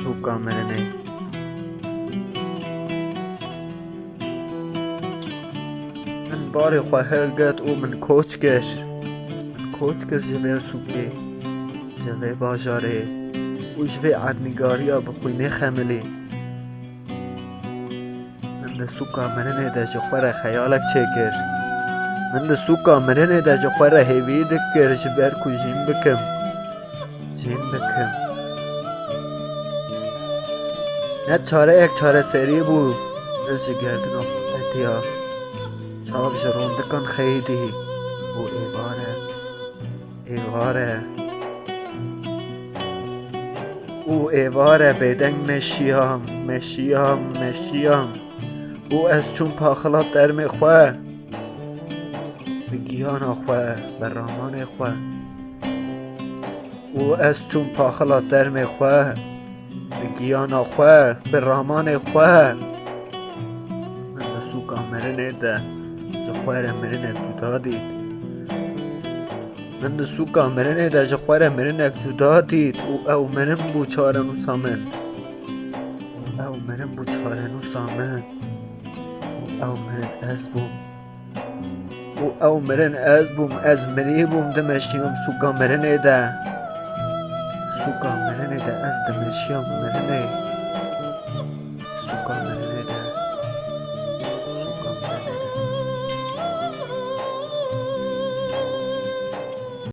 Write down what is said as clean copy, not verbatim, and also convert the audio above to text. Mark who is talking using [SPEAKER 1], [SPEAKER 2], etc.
[SPEAKER 1] Suka merene. من باری خواه گد او من کوچ کش جوه سوکی جوه باجاره و جوه عدنگاریا بخوی نخملی من ده سوکا مرنه ده جخوره خیالک چکر من ده سوکا مرنه ده جخوره هیوی دکر جبر کو جین بکم نه چاره یک چاره سری بود دل جگردن اتیا چاک جرونده کن خیدی او ایواره بیدنگ مشیام او از چون پاخلات در میخواه بگیان خواه برامان خواه او از چون پاخلات در میخواه بگیان خواه برامان خواه من نسوکا مرنه ده جخوار مرنه جدا دید من نسوکا مرنه ده جخوار مرنه جدا دید او مرن بو چارنو سامن او مرن از بوم از منی بوم دمشیم سوکا مرنه ده از دمشیم مرنه سوکا مرنه